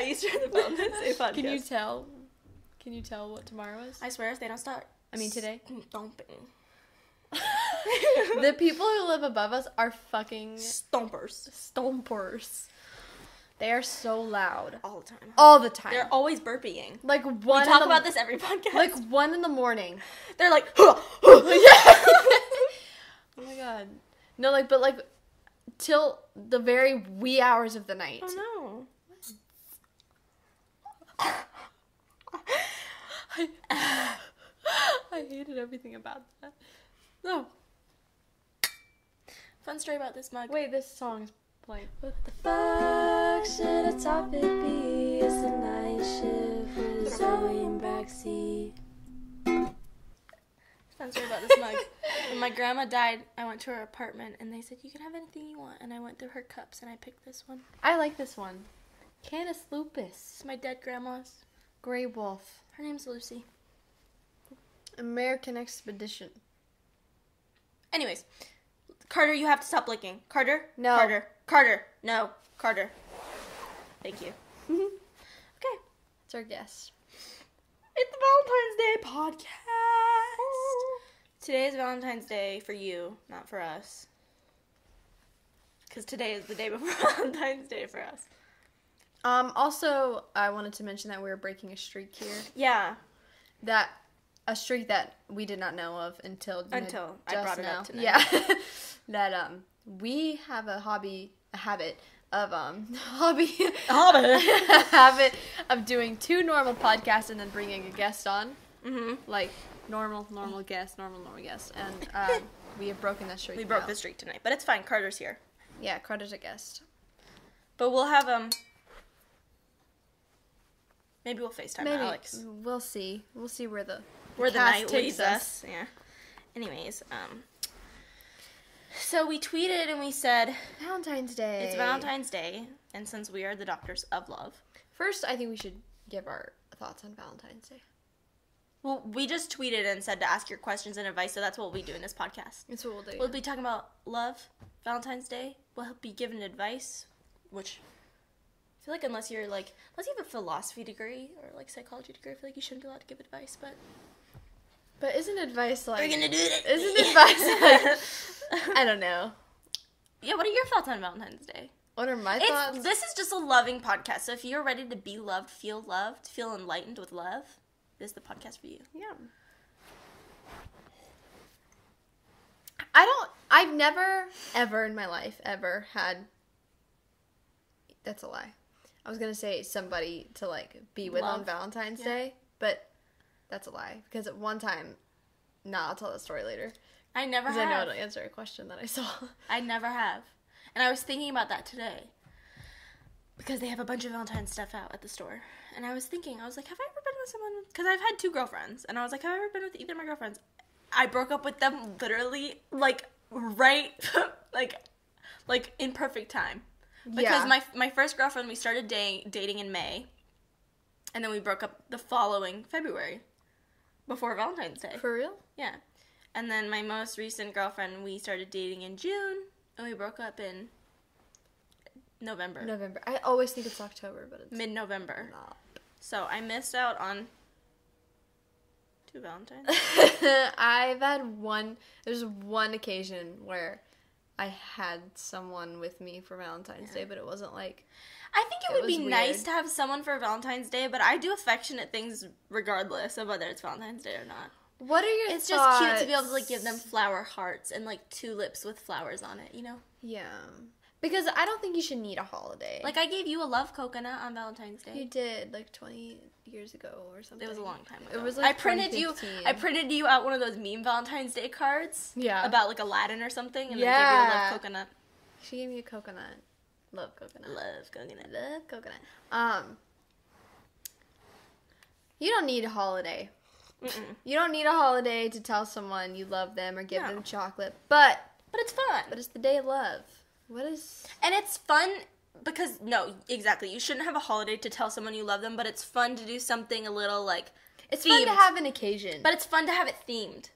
Easter and the Valentine's Day podcast. Can you tell what tomorrow is? I swear if they don't start... I mean today? Stomping. The people who live above us are fucking... Stompers. They are so loud. All the time. All the time. They're always burping. Like one. We talk about this every podcast. Like 1 a.m. They're like, Oh my god. No, but till the very wee hours of the night. Oh no. I hated everything about that. No. Fun story about this mug. Wait, this song is playing. What the fuck should a topic be? It's the night shift with Zoe and Braxie. Fun story about this mug. When my grandma died, I went to her apartment and they said, you can have anything you want. And I went through her cups and I picked this one. I like this one. Canis lupus. It's my dead grandma's. Grey wolf. Her name's Lucy. American Expedition. Anyways, Carter, you have to stop licking. Carter? No. Carter. No. Carter. Thank you. Okay. It's our guest. It's the Valentine's Day podcast. Today is Valentine's Day for you, not for us. Because today is the day before Valentine's Day for us. Also, I wanted to mention that we were breaking a streak here. Yeah. A streak that we did not know of until I brought it up tonight. Yeah. That we have a habit of doing 2 normal podcasts and then bringing a guest on. Mm-hmm. Like normal guest, normal guest, and we have broken that streak. We broke the streak tonight, but it's fine. Carter's here. Yeah, Carter's a guest. But we'll have maybe we'll FaceTime Alex. We'll see. We'll see where the night leads us. Yeah. Anyways, so we tweeted and we said Valentine's Day. It's Valentine's Day, and since we are the doctors of love, first I think we should give our thoughts on Valentine's Day. Well, we just tweeted and said to ask your questions and advice, so that's what we'll do in this podcast. That's what we'll do. We'll be talking about love, Valentine's Day. We'll be giving advice, which I feel like unless you have a philosophy degree or psychology degree, I feel like you shouldn't be allowed to give advice, but isn't advice like... We're gonna do it. Isn't advice like... I don't know. Yeah, what are your thoughts on Valentine's Day? What are my thoughts? This is just a loving podcast, so if you're ready to be loved, feel enlightened with love, this is the podcast for you. Yeah. I've never, ever in my life, ever had... That's a lie. I was gonna say somebody to, be with on Valentine's Day, but... That's a lie. Because at one time... I'll tell that story later. I never have. Because I know it'll answer a question that I saw. I never have. And I was thinking about that today. Because they have a bunch of Valentine's stuff out at the store. And I was thinking, have I ever been with someone... Because I've had 2 girlfriends. And I was like, have I ever been with either of my girlfriends? I broke up with them literally, right... in perfect time. Because my first girlfriend, we started dating in May. And then we broke up the following February. Before Valentine's Day. For real? Yeah. And then my most recent girlfriend, we started dating in June, and we broke up in November. I always think it's October, but it's... Mid-November. Not. So I missed out on 2 Valentines. I've had there's one occasion where I had someone with me for Valentine's Day, but it wasn't I think it would be nice to have someone for Valentine's Day, but I do affectionate things regardless of whether it's Valentine's Day or not. What are your thoughts? It's just cute to be able to give them flower hearts and tulips with flowers on it, you know? Yeah. Because I don't think you should need a holiday. I gave you a love coconut on Valentine's Day. You did 20 years ago or something. It was a long time ago. It was I printed you out one of those meme Valentine's Day cards. Yeah. About Aladdin or something, and then gave you a love coconut. She gave me a coconut. Love coconut. Love coconut. Love coconut. You don't need a holiday. Mm-mm. You don't need a holiday to tell someone you love them or give them chocolate. But it's fun. But it's the day of love. And it's fun because, no, exactly. You shouldn't have a holiday to tell someone you love them, but it's fun to do something a little, It's themed. fun to have an occasion. But it's fun to have it themed.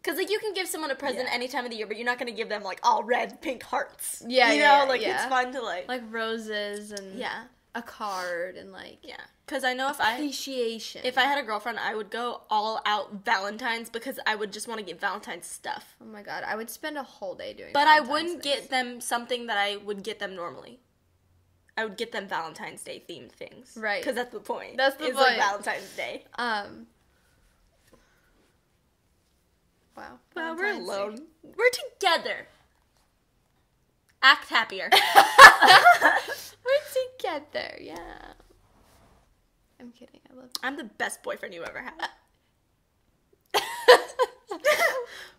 Because, you can give someone a present any time of the year, but you're not going to give them, all red, pink hearts. Yeah, you know, yeah. it's fun to, Like roses and... Yeah. a card and like Yeah, because I know appreciation. if I had a girlfriend, I would go all out Valentine's because I would just want to get Valentine's stuff. Oh my god, I would spend a whole day doing. But Valentine's I wouldn't things. get them something that I would get them normally. I would get them Valentine's Day themed things, right? Because that's the point. That's the it's point. Like Valentine's Day. Wow. Well, we're alone. We're together. Act happier. We're together, yeah. I'm kidding. I love you. I'm the best boyfriend you ever had.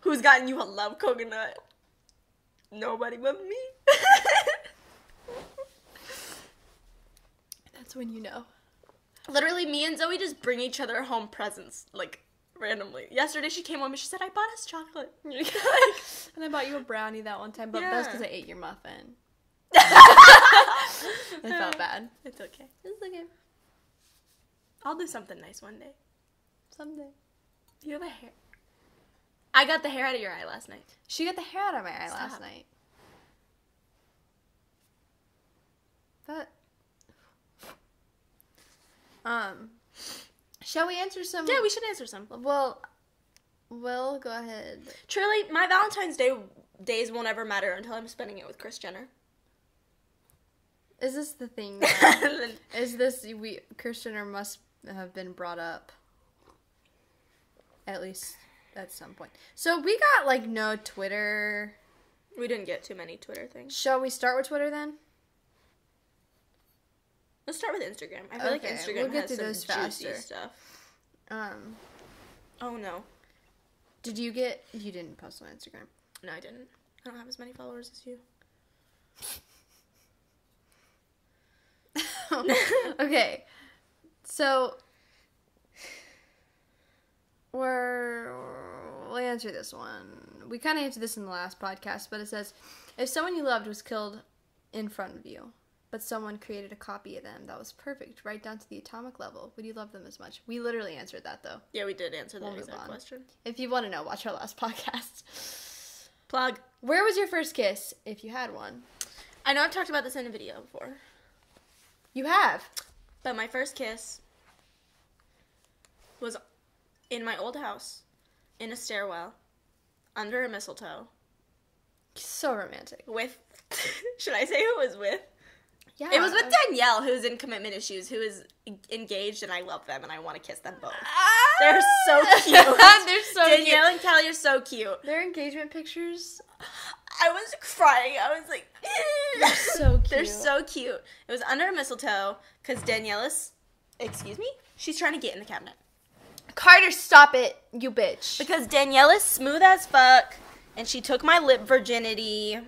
Who's gotten you a love coconut? Nobody but me. That's when you know. Literally, me and Zoe just bring each other home presents, like, randomly. Yesterday, she came home and she said, I bought us chocolate. And I bought you a brownie that one time, but that was because I ate your muffin. I felt bad. It's okay. It's okay. I'll do something nice one day. Someday. You have a hair. I got the hair out of your eye last night. She got the hair out of my eye last night. But, shall we answer some? Yeah, we should answer some. Well, we'll go ahead. Truly, my Valentine's Day days won't ever matter until I'm spending it with Kris Jenner. Is this the thing now? Is this, Kris Jenner must have been brought up. At least at some point. So we got, like, no Twitter. We didn't get too many Twitter things. Shall we start with Twitter then? Let's start with Instagram. I feel like Instagram has some juicy stuff. Oh no. You didn't post on Instagram. No, I didn't. I don't have as many followers as you. Okay. So we'll answer this one. We kind of answered this in the last podcast, but it says, if someone you loved was killed in front of you, but someone created a copy of them that was perfect, right down to the atomic level, would you love them as much? We literally answered that, though. Yeah, we did answer that We'll exact move on. question. If you want to know, watch our last podcast. Plug. Where was your first kiss, if you had one? I know I've talked about this in a video before. You have. But my first kiss was in my old house, in a stairwell, under a mistletoe. So romantic. With, should I say who it was with? Yeah. It was with Danielle, who's in commitment issues, who is engaged, and I love them, and I want to kiss them both. They're so cute. They're so Danielle cute. and Callie are so cute. Their engagement pictures. I was crying. I was like, They're so cute. They're so cute. It was under a mistletoe, because Danielle is, excuse me? She's trying to get in the cabinet. Carter, stop it, you bitch. Because Danielle is smooth as fuck, and she took my lip virginity.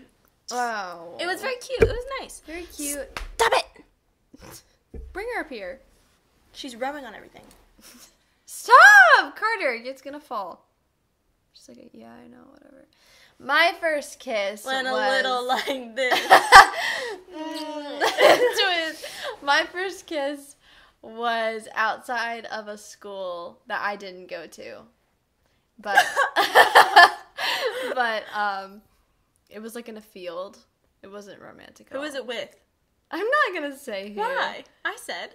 Oh. It was very cute. It was nice. Very cute. Stop it! Bring her up here. She's rubbing on everything. Stop! Carter, it's gonna fall. She's like, yeah, I know, whatever. My first kiss Went was... a little like this. My first kiss was outside of a school that I didn't go to. But... it was like in a field. It wasn't romantic at all. Who was it with? I'm not gonna say who. Why? I said.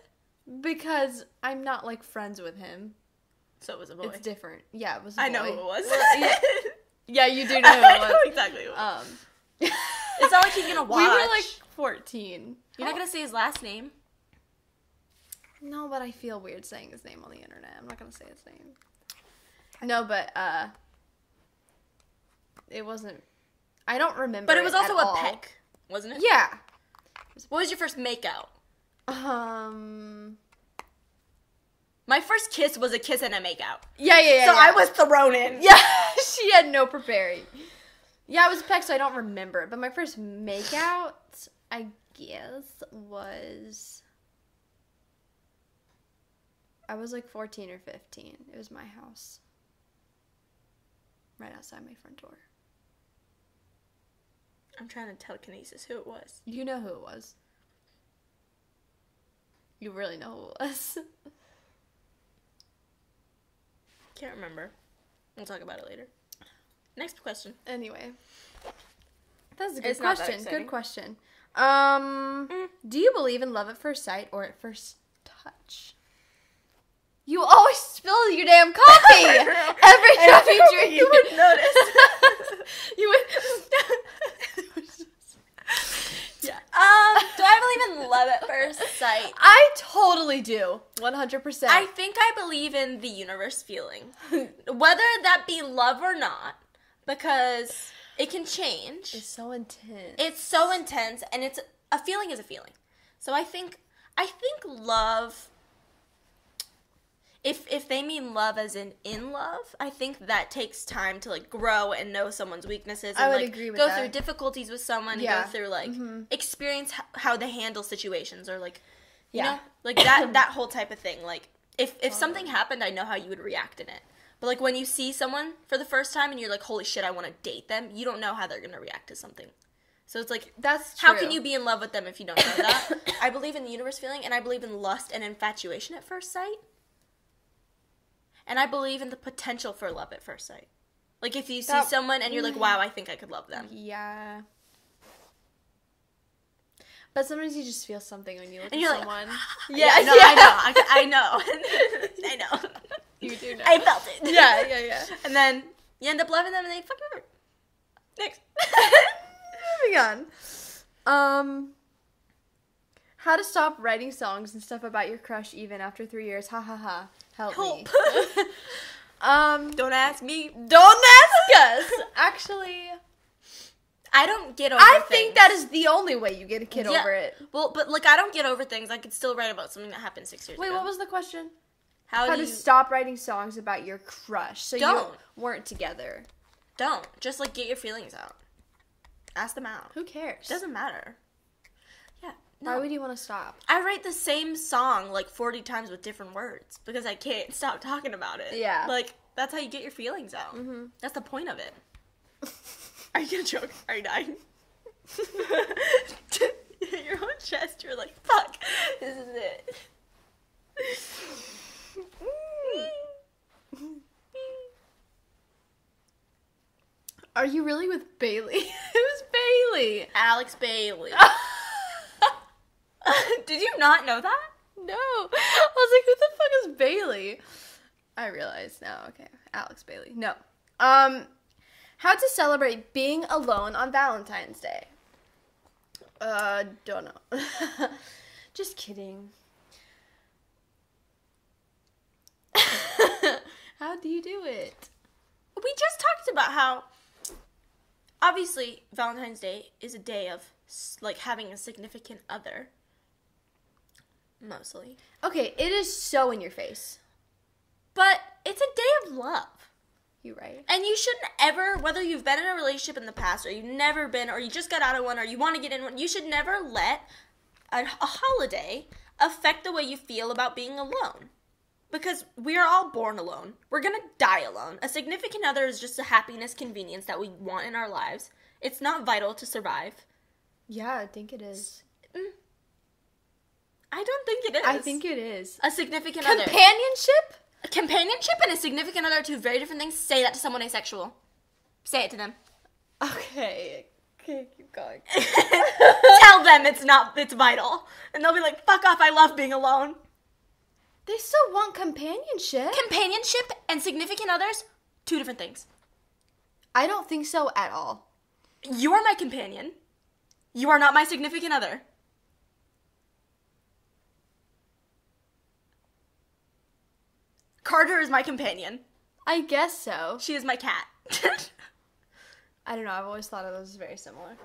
Because I'm not like friends with him. So it was a boy. It's different. Yeah, it was a boy. I know who it was. Well, yeah, you do know who it I was. know exactly who it was. It's not like you're gonna watch. We were like 14. You're not gonna say his last name? No, but I feel weird saying his name on the internet. I'm not gonna say his name. No, but it wasn't. I don't remember. But it was also at a all. peck, wasn't it? Yeah. What was your first makeout? My My first kiss was a kiss and a makeout. Yeah. So I was thrown in. Yeah, she had no preparing. Yeah, it was a peck, so I don't remember it. But my first makeout, I guess, was... I was like 14 or 15. It was my house. Right outside my front door. I'm trying to telekinesis who it was. You know who it was. You really know who it was. Can't remember. We'll talk about it later. Next question. Anyway. That's a good It's not that question. exciting. Good question. Do you believe in love at first sight or at first touch? You always spill your damn coffee every time you drink. You would notice. You would. Yeah. Do I believe in love at first sight? I totally do. 100%. I think I believe in the universe feeling. Whether that be love or not, because it can change. It's so intense. It's so intense, and it's a feeling is a feeling. So I think love, if they mean love as in love, I think that takes time to like grow and know someone's weaknesses and I would like agree with go that. through difficulties with someone Yeah. and go through like experience how they handle situations or like you Yeah. know, like that whole type of thing. Like if something happened, I know how you would react in it. But like when you see someone for the first time and you're like, holy shit, I want to date them, you don't know how they're gonna react to something. So it's like, That's how true. can you be in love with them if you don't know that? I believe in the universe feeling, and I believe in lust and infatuation at first sight. And I believe in the potential for love at first sight. Like, if you see someone and you're like, wow, I think I could love them. Yeah. But sometimes you just feel something when you look And at you're like, someone. Yeah, no, I know. I know. You do know. I felt it. Yeah. And then you end up loving them and they fuck you over. Next. Moving on. How to stop writing songs and stuff about your crush even after 3 years. Ha ha ha. Help me. Don't ask me. Don't ask us. Actually, I don't get over I things. think that is the only way you get a kid over it. Well, but like I don't get over things. I could still write about something that happened 6 years Wait, ago. what was the question? How How do to you stop writing songs about your crush so Don't. you weren't together. Don't. Just like get your feelings out. Ask them out. Who cares? Doesn't matter. Yeah. Why No. would you want to stop? I write the same song like 40 times with different words because I can't stop talking about it. Yeah. Like that's how you get your feelings out. Mm-hmm. That's the point of it. Are you gonna choke? Are you dying? Your whole chest. You're like, fuck. This is it. Are you really with Bailey? Who's Bailey? Alex Bailey. Did you not know that? No. I was like, who the fuck is Bailey? I realize now. Okay. Alex Bailey. No. How to celebrate being alone on Valentine's Day? Don't know. Just kidding. How do you do it? We just talked about how obviously Valentine's Day is a day of like having a significant other. Mostly. Okay, it is so in your face. But it's a day of love. You right? And you shouldn't ever, whether you've been in a relationship in the past or you've never been or you just got out of one or you want to get in one, you should never let a holiday affect the way you feel about being alone. Because we are all born alone. We're going to die alone. A significant other is just a happiness, convenience that we want in our lives. It's not vital to survive. Yeah, I think it is. I don't think it is. I think it is. A significant other. Companionship? Companionship and a significant other are two very different things. Say that to someone asexual. Say it to them. Okay. Okay, keep going. Tell them it's vital. And they'll be like, fuck off, I love being alone. They still want companionship. Companionship and significant others, two different things. I don't think so at all. You are my companion. You are not my significant other. Carter is my companion. I guess so. She is my cat. I don't know. I've always thought of those as very similar.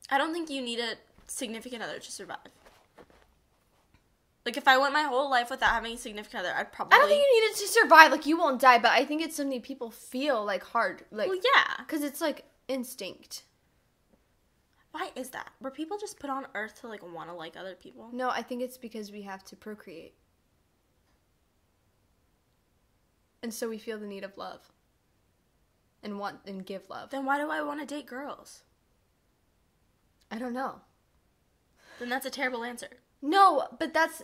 I don't think you need a significant other to survive. Like, if I went my whole life without having a significant other, I'd probably... I don't think you need it to survive. Like, you won't die, but I think it's something people feel, like, hard. Like, Well, yeah. because it's, like, instinct. Why is that? Were people just put on Earth to, like, want to like other people? No, I think it's because we have to procreate. And so we feel the need of love. And want and give love. Then why do I want to date girls? I don't know. Then that's a terrible answer. No, but that's...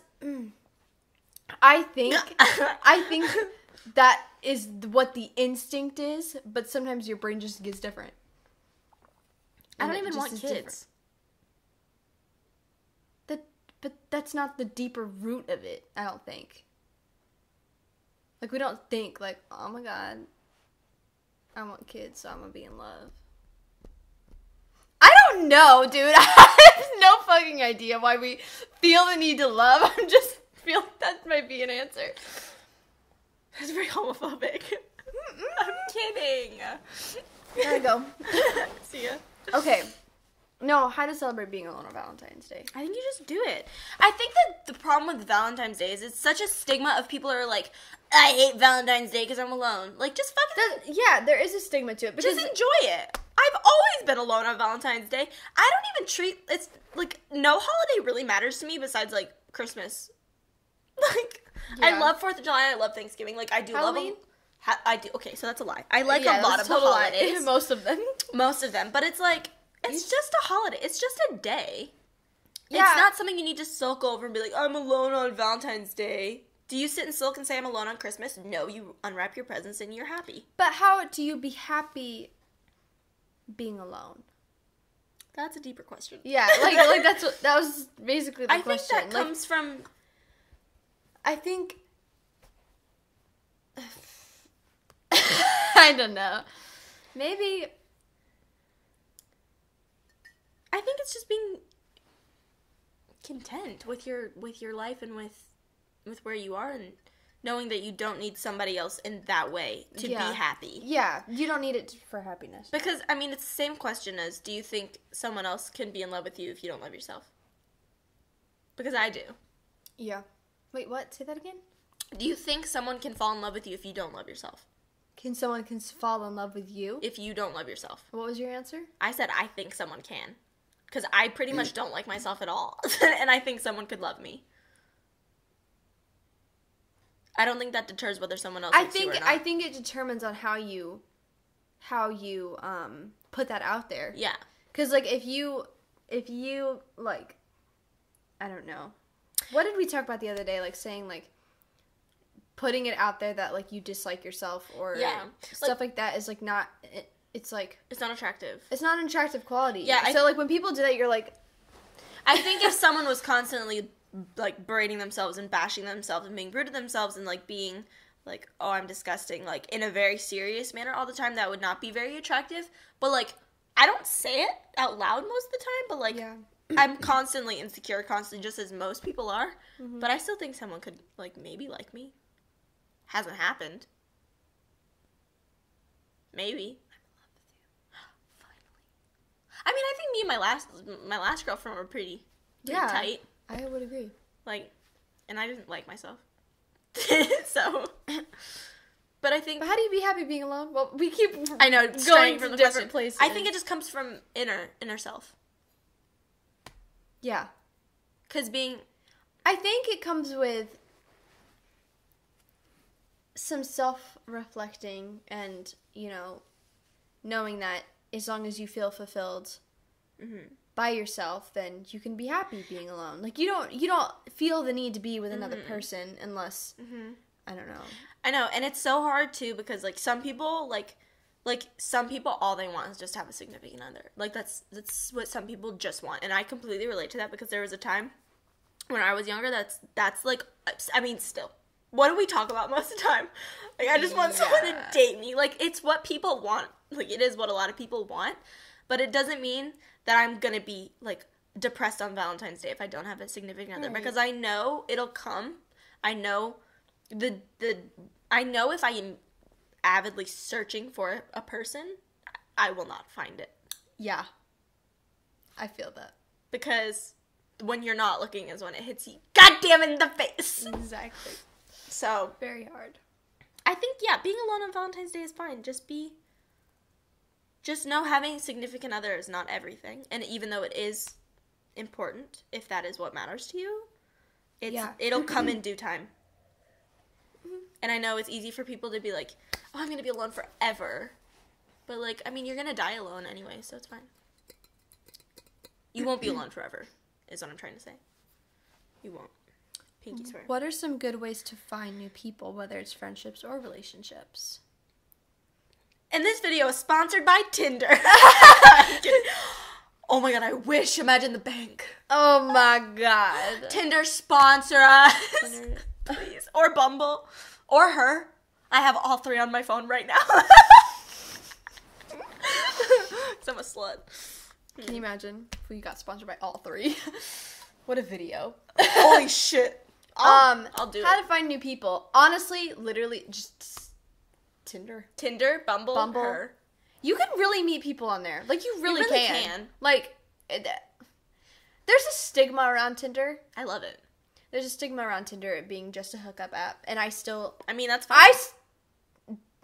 I think that is what the instinct is, but sometimes your brain just gets different. I And don't it even just want is kids. different. But that's not the deeper root of it, I don't think. Like, we don't think, like, oh my god, I want kids, so I'm gonna be in love. I don't know, dude. I have no fucking idea why we feel the need to love. I just feel like that might be an answer. That's very homophobic. I'm kidding. There we go. See ya. Okay. No, how to celebrate being alone on Valentine's Day. I think you just do it. I think that the problem with Valentine's Day is it's such a stigma of people who are like, I hate Valentine's Day because I'm alone. Like, just fucking... Yeah, there is a stigma to it. Because just enjoy it. I've always been alone on Valentine's Day. I don't even treat... It's, like, no holiday really matters to me besides, like, Christmas. Like, Yeah. I love 4th of July. I love Thanksgiving. Like, I do Halloween? love... I do. Okay, so that's a lie. I like yeah, a lot of the holidays. Most of them. Most of them. But it's like... It's just a holiday. It's just a day. Yeah. It's not something you need to sulk over and be like, I'm alone on Valentine's Day. Do you sit and sulk and say I'm alone on Christmas? No, you unwrap your presents and you're happy. But how do you be happy being alone? That's a deeper question. Yeah, like that was basically the question. I think that comes from... I think... I don't know. Maybe... I think it's just being content with your life and with where you are and knowing that you don't need somebody else in that way to be happy. Yeah, you don't need it for happiness. Because, I mean, it's the same question as, do you think someone else can be in love with you if you don't love yourself? Because I do. Yeah. Wait, what? Say that again? Do you think someone can fall in love with you if you don't love yourself? Can someone fall in love with you? If you don't love yourself. What was your answer? I said I think someone can. Because I pretty much don't like myself at all. And I think someone could love me. I don't think that deters whether someone else likes you or not. I think it determines on how you put that out there. Yeah. Because, like, if you, like, I don't know. What did we talk about the other day? Like, saying, like, putting it out there that, like, you dislike yourself or stuff like that is, like, not... It's like... It's not attractive. It's not an attractive quality. Yeah. So, like, when people do that, you're like... I think if someone was constantly, like, berating themselves and bashing themselves and being rude to themselves and, like, being, like, oh, I'm disgusting, like, in a very serious manner all the time, that would not be very attractive. But, like, I don't say it out loud most of the time, but, like, I'm constantly insecure, constantly, just as most people are. Mm-hmm. But I still think someone could, like, maybe like me. Hasn't happened. Maybe. I mean, I think me and my last girlfriend were pretty tight. I would agree. Like, and I didn't like myself. So, but I think... But how do you be happy being alone? Well, we keep going from different places. I think it just comes from inner self. Yeah. Because I think it comes with some self-reflecting and, you know, knowing that as long as you feel fulfilled by yourself, then you can be happy being alone. Like, you don't feel the need to be with another person unless, I don't know. I know, and it's so hard, too, because, like, some people, like some people, all they want is just to have a significant other. Like, that's what some people just want, and I completely relate to that, because there was a time when I was younger that's like, I mean, still, what do we talk about most of the time? Like, I just want someone to date me. Like, it's what people want. Like, it is what a lot of people want. But it doesn't mean that I'm going to be, like, depressed on Valentine's Day if I don't have a significant other. Right. Because I know it'll come. I know I know if I am avidly searching for a person, I will not find it. Yeah. I feel that. Because when you're not looking is when it hits you goddamn in the face. Exactly. So. Very hard. I think, yeah, being alone on Valentine's Day is fine. Just know having a significant other is not everything. And even though it is important, if that is what matters to you, it'll come in due time. And I know it's easy for people to be like, oh, I'm going to be alone forever. But, like, I mean, you're going to die alone anyway, so it's fine. You won't be alone forever, is what I'm trying to say. You won't. Pinky swear. What are some good ways to find new people, whether it's friendships or relationships? And this video is sponsored by Tinder. I'm kidding. Oh my god, I wish. Imagine the bank. Oh my god. Tinder sponsor us. Tinder. Please. Or Bumble. Or her. I have all three on my phone right now. Because I'm a slut. Can you imagine if we got sponsored by all three? What a video. Holy shit. I'll do how it. to find new people. Honestly, literally, just Tinder. Tinder, Bumble, her. You can really meet people on there. Like, you really, really can. can. Like, there's a stigma around Tinder. I love it. There's a stigma around Tinder it being just a hookup app. And I mean, that's fine.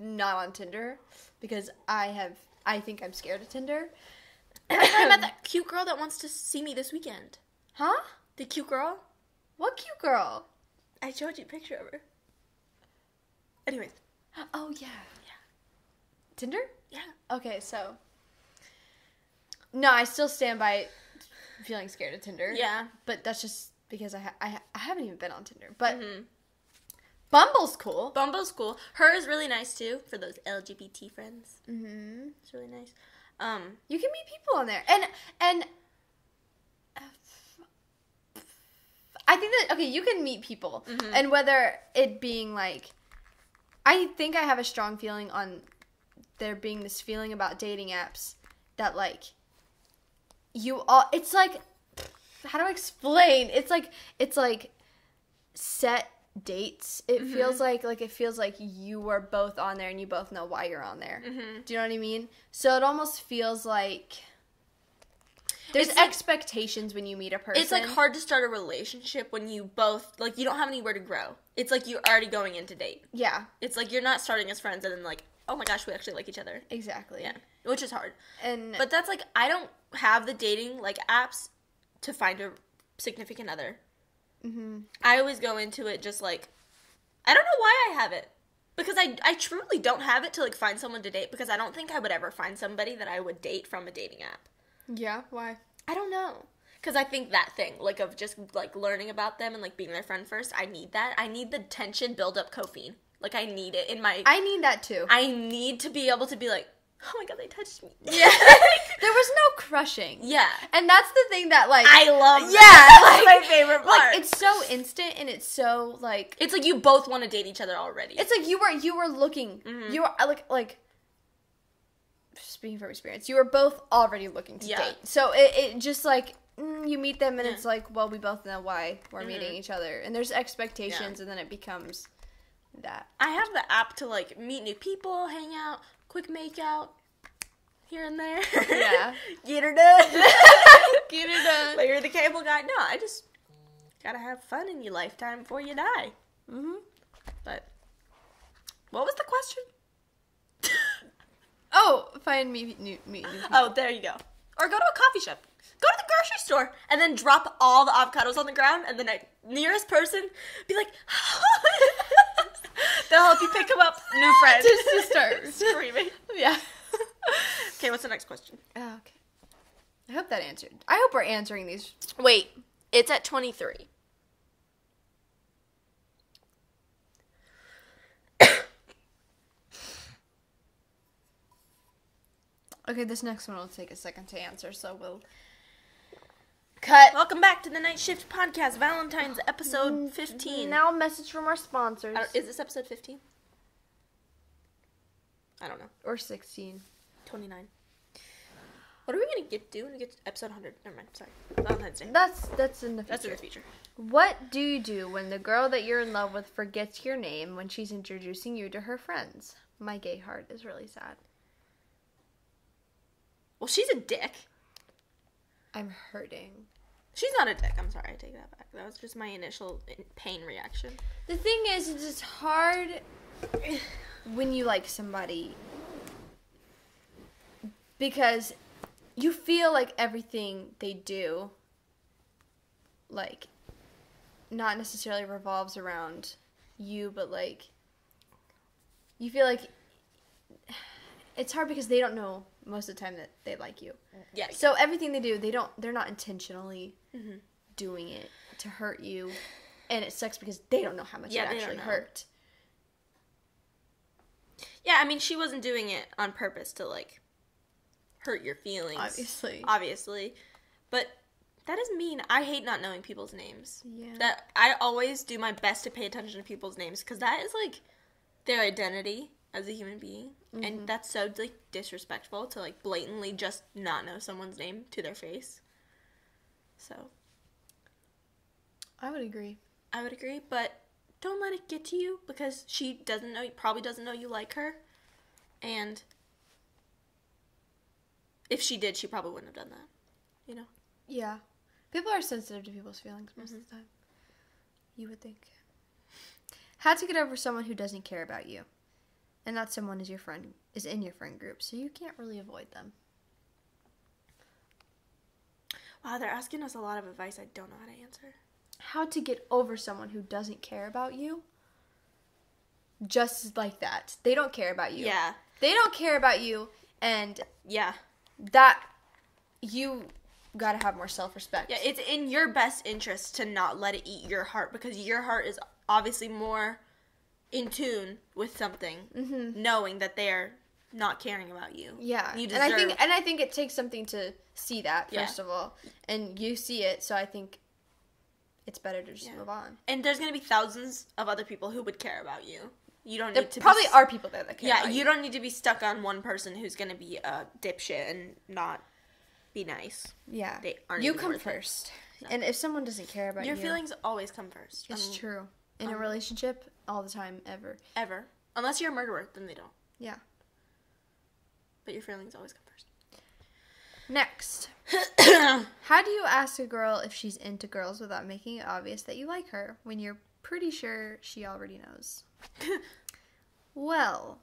not on Tinder because I think I'm scared of Tinder. I met that cute girl that wants to see me this weekend. Huh? The cute girl? What cute girl? I showed you a picture of her. Anyways. Oh, yeah. Tinder? Yeah. Okay, so. No, I still stand by feeling scared of Tinder. Yeah. But that's just because I haven't even been on Tinder. But Bumble's cool. Bumble's cool. Her is really nice, too, for those LGBT friends. Mm-hmm. It's really nice. You can meet people on there. And I think that, okay, you can meet people. Mm-hmm. And whether it being like, I think I have a strong feeling on there being this feeling about dating apps that, like, it's like, how do I explain? It's like set dates. It feels like it feels like you are both on there and you both know why you're on there. Mm-hmm. Do you know what I mean? So it almost feels like there's expectations when you meet a person. It's like hard to start a relationship when you both, like, you don't have anywhere to grow. It's like you're already going into date. Yeah. It's like you're not starting as friends and then like, oh my gosh, we actually like each other. Exactly. Yeah. Which is hard. But that's like, I don't have the dating, like, apps to find a significant other. Mm-hmm. I always go into it just like, I don't know why I have it. Because I truly don't have it to, like, find someone to date, because I don't think I would ever find somebody that I would date from a dating app. Yeah, why? I don't know. Because I think that thing, like, of just, like, learning about them and, like, being their friend first, I need that. I need the tension build up caffeine. Like, I need it in my... I need that, too. I need to be able to be like, oh my god, they touched me. Yeah. There was no crushing. Yeah. And that's the thing that, like... I love that. Yeah, that's my favorite part. Like, it's so instant and it's so, like... It's like you both want to date each other already. It's like you were looking... Mm-hmm. You were, like... Speaking from experience, you were both already looking to date. So it just, like... you meet them and it's like, well, we both know why we're meeting each other. And there's expectations and then it becomes that. I have the app to, like, meet new people, hang out, quick make out, here and there. Yeah. Get her done. Get her done. Like, you're the cable guy. No, I just gotta have fun in your lifetime before you die. Mm-hmm. But, what was the question? Find me new people. Oh, there you go. Or go to a coffee shop. Go to the grocery store and then drop all the avocados on the ground, and the nearest person be like, they'll help you pick them up. New friend. Just to start screaming. Yeah. Okay, what's the next question? Oh, okay. I hope that answered. I hope we're answering these. Wait, it's at 23. Okay, this next one will take a second to answer, so we'll cut. Welcome back to the Night Shift Podcast, Valentine's episode 15. Now a message from our sponsors. Is this episode 15? I don't know. Or 16. 29. What are we going to do when we get to episode 100? Never mind, sorry. Valentine's Day. That's in the future. That's in the future. What do you do when the girl that you're in love with forgets your name when she's introducing you to her friends? My gay heart is really sad. Well, she's a dick. I'm hurting. She's not a dick. I'm sorry. I take that back. That was just my initial pain reaction. The thing is, it's just hard when you like somebody because you feel like everything they do, like, not necessarily revolves around you, but, like, you feel like it's hard because they don't know most of the time that they like you. Yeah. So everything they do, they're not intentionally doing it to hurt you, and it sucks because they don't know how much it actually hurt. Yeah, I mean, she wasn't doing it on purpose to, like, hurt your feelings. Obviously. But that is mean. I hate not knowing people's names. Yeah. That I always do my best to pay attention to people's names because that is like their identity as a human being, and that's so like disrespectful to like blatantly just not know someone's name to their face. So I would agree, but don't let it get to you because she probably doesn't know you like her, and if she did, she probably wouldn't have done that, you know? Yeah. People are sensitive to people's feelings most of the time. You would think. How to get over someone who doesn't care about you, and that someone is in your friend group, so you can't really avoid them. Wow, they're asking us a lot of advice I don't know how to answer. How to get over someone who doesn't care about you? Just like that. They don't care about you. Yeah. They don't care about you, and yeah, that you gotta have more self-respect. Yeah, it's in your best interest to not let it eat your heart because your heart is obviously more in tune with something, knowing that they're not caring about you. Yeah, you deserve. And I think it takes something to see that first of all, and you see it. So I think it's better to just move on. And there's gonna be thousands of other people who would care about you. You don't need to. Probably are people there that care. Yeah, about you don't need to be stuck on one person who's gonna be a dipshit and not be nice. Yeah, they aren't. You come first, and if someone doesn't care about your feelings always come first. It's true. In a relationship, all the time, ever. Unless you're a murderer, then they don't. Yeah. But your feelings always come first. Next. How do you ask a girl if she's into girls without making it obvious that you like her when you're pretty sure she already knows? Well.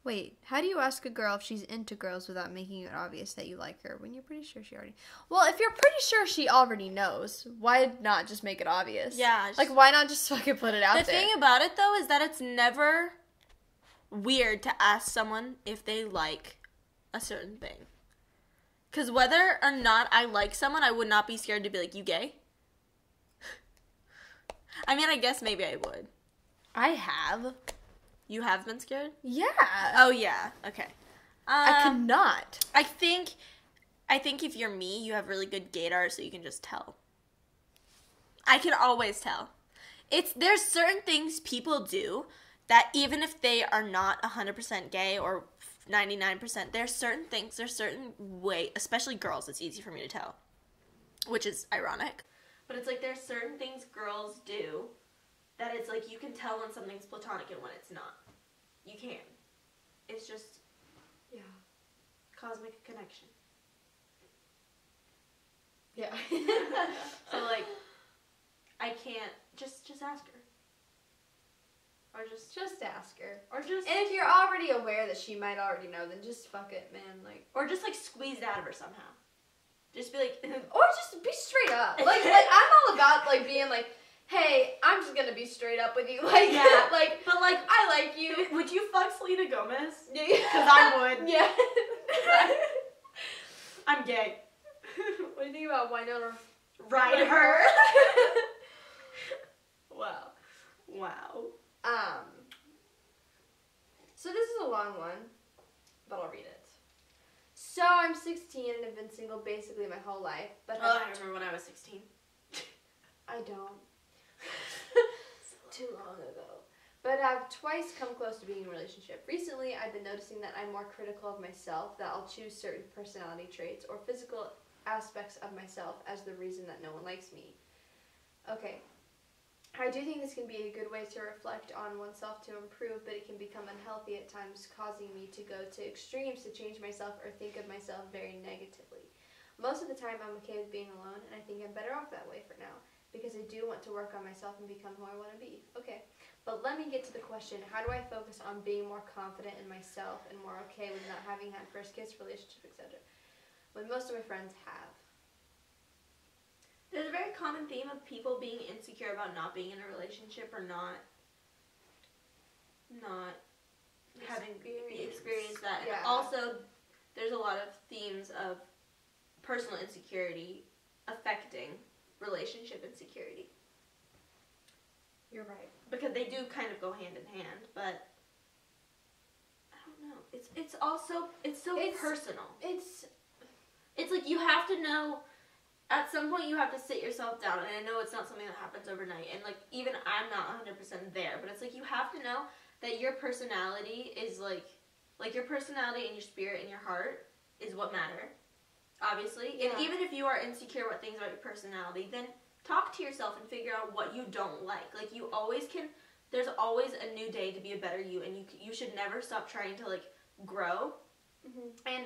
Wait, how do you ask a girl if she's into girls without making it obvious that you like her when you're pretty sure she already... Well, if you're pretty sure she already knows, why not just make it obvious? Yeah. Like, why not just fucking put it out there? The thing about it, though, is that it's never weird to ask someone if they like a certain thing. Because whether or not I like someone, I would not be scared to be like, you gay? I mean, I guess maybe I would. I have. You have been scared? Yeah. Oh, yeah. Okay. I could not. I think if you're me, you have really good gaydar, so you can just tell. I can always tell. There's certain things people do that even if they are not 100% gay or 99%, there's certain way, especially girls, it's easy for me to tell, which is ironic. But it's like there's certain things girls do that it's like you can tell when something's platonic and when it's not. You can. It's just, cosmic connection. Yeah. So like, I can't just ask her. Or just ask her. Or just. And if you're already aware that she might already know, then just fuck it, man. Like. Or just like squeeze it out of her somehow. Just be like. Or just be straight up. Like I'm all about like being like, hey, I'm just gonna be straight up with you. Like, yeah, like, but like, I like you. Would you fuck Selena Gomez? Yeah. Because I would. Yeah. I'm gay. What do you think about Winona Ryder? Wow. Wow. So this is a long one, but I'll read it. So I'm 16 and have been single basically my whole life, but I remember when I was 16. I don't. Too long ago. But I've twice come close to being in a relationship. Recently, I've been noticing that I'm more critical of myself, that I'll choose certain personality traits or physical aspects of myself as the reason that no one likes me. Okay. I do think this can be a good way to reflect on oneself to improve, but it can become unhealthy at times, causing me to go to extremes to change myself or think of myself very negatively. Most of the time, I'm okay with being alone, and I think I'm better off that way for now, because I do want to work on myself and become who I want to be. Okay, but let me get to the question, how do I focus on being more confident in myself and more okay with not having had first kiss, relationship, etc., when most of my friends have? There's a very common theme of people being insecure about not being in a relationship or not having experienced that. Yeah. And also, there's a lot of themes of personal insecurity affecting relationship insecurity. You're right. Because they do kind of go hand in hand, but I don't know. It's also so personal. It's like you have to know. At some point, you have to sit yourself down, and I know it's not something that happens overnight. And like even I'm not 100% there, but it's like you have to know that your personality is like your personality and your spirit and your heart is what matter. Obviously, Yeah. and even if you are insecure about things about your personality, then talk to yourself and figure out what you don't like. Like you always can. There's always a new day to be a better you, and you should never stop trying to like grow. And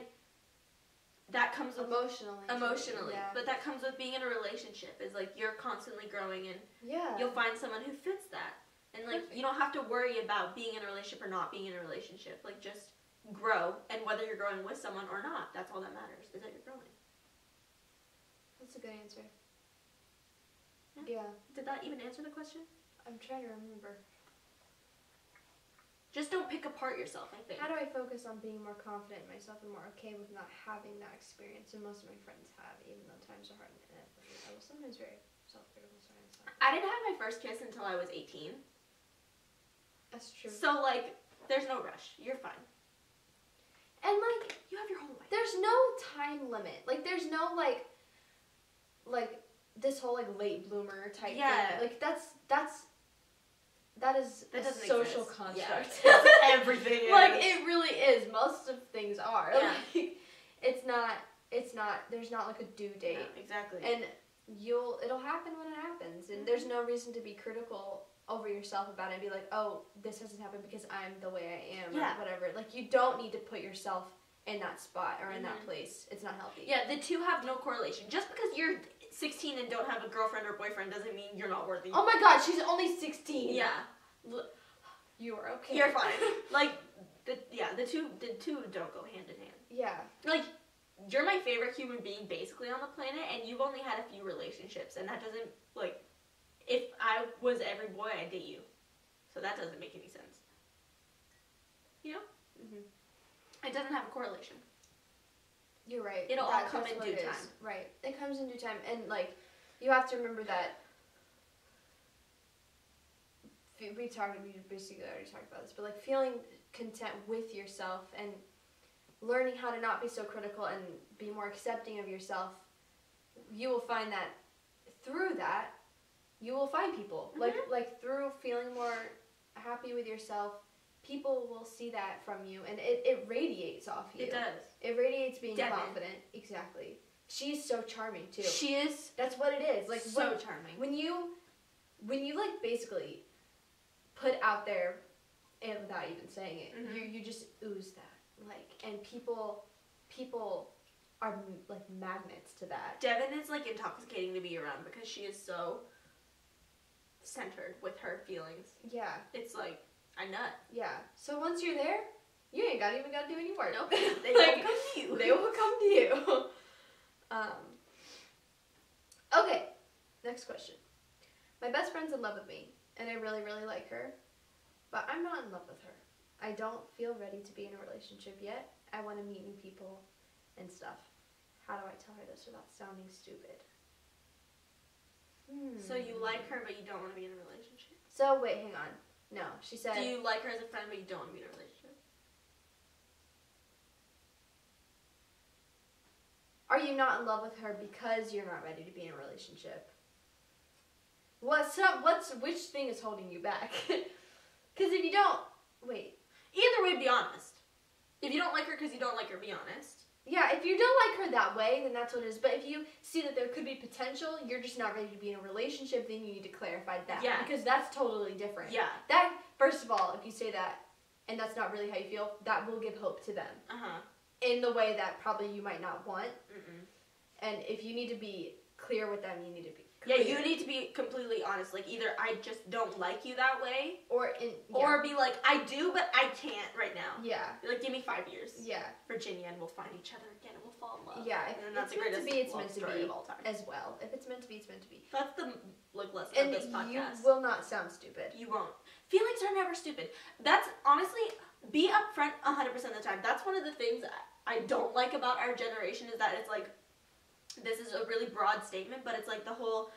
that comes with emotionally, yeah. but that comes with being in a relationship. Is like you're constantly growing, and Yeah. you'll find someone who fits that. And like you don't have to worry about being in a relationship or not being in a relationship. Like just grow, and whether you're growing with someone or not, that's all that matters. Is that you're growing. That's a good answer. Yeah. Did that even answer the question? I'm trying to remember. Just don't pick apart yourself, I think. How do I focus on being more confident in myself and more okay with not having that experience? And most of my friends have, even though times are hard. And I was sometimes very self-critical. So I didn't have my first kiss until I was 18. That's true. So, like, there's no rush. You're fine. And, like, You have your whole life. there's no time limit. Like, there's no, like this whole, like, late bloomer type thing. Like, that is That a doesn't social exist. construct. Yeah. Everything is. Like, it really is. Most of things are. Yeah. Like, it's not, there's not, like, a due date. No, exactly. And it'll happen when it happens. And there's no reason to be critical over yourself about it and be like, oh, this hasn't happened because I'm the way I am or whatever. Like, you don't need to put yourself in that spot or in that place. It's not healthy. Yeah, the two have no correlation. Just because you're 16 and don't have a girlfriend or boyfriend doesn't mean you're not worthy. Oh my god, she's only 16. Yeah. You are okay. You're fine. Like, the two don't go hand in hand. Yeah. Like, you're my favorite human being basically on the planet, and you've only had a few relationships, and that doesn't, like, if I was every boy, I'd date you. So that doesn't make any sense. You know? It doesn't have a correlation. You're right. It'll all come in due time. Right. It comes in due time. And, like, you have to remember that we basically already talked about this, but, like, feeling content with yourself and learning how to not be so critical and be more accepting of yourself, you will find that through that, you will find people. Like, through feeling more happy with yourself, people will see that from you, and it radiates off you. It does. It radiates being Devin. confident. Exactly. She's so charming, too. She is That's what it is. Like, so charming. When you, like, basically put out there, and without even saying it, you just ooze that. Like, and people are, like, magnets to that. Devin is, like, intoxicating to be around because she is so centered with her feelings. Yeah. It's like, I nut. Yeah. So once you're there, you ain't even gotta do any work. Nope. They will come to you. They will come to you. Okay. Next question. My best friend's in love with me, and I really, really like her, but I'm not in love with her. I don't feel ready to be in a relationship yet. I want to meet new people and stuff. How do I tell her this without sounding stupid? So you like her, but you don't want to be in a relationship? So, wait, hang on. No, she said... Do you like her as a friend, but you don't want to be in a relationship? Are you not in love with her because you're not ready to be in a relationship? Which thing is holding you back? Because if you don't... Wait. Either way, be honest. If you don't like her because you don't like her, be honest. Yeah, if you don't like her that way, then that's what it is. But if you see that there could be potential, you're just not ready to be in a relationship, then you need to clarify that. Yeah. Because that's totally different. Yeah. That, first of all, if you say that, and that's not really how you feel, that will give hope to them. Uh-huh. In the way that probably you might not want. Mm-mm. And if you need to be clear with them, you need to be Yeah, clear. you need to be completely honest. Like, either I just don't like you that way, Or be like, I do, but I can't right now. Yeah. Be like, give me 5 years. Yeah. Virginia, and we'll find each other again, and we'll fall in love. Yeah, if And that's it's the meant to greatest be, it's love meant to story be of all time. as well. If it's meant to be, it's meant to be. That's the, like, lesson And of this podcast. you will not sound stupid. You won't. Feelings are never stupid. That's, honestly, be upfront 100% of the time. That's one of the things I don't like about our generation is that it's like, this is a really broad statement, but it's like the whole,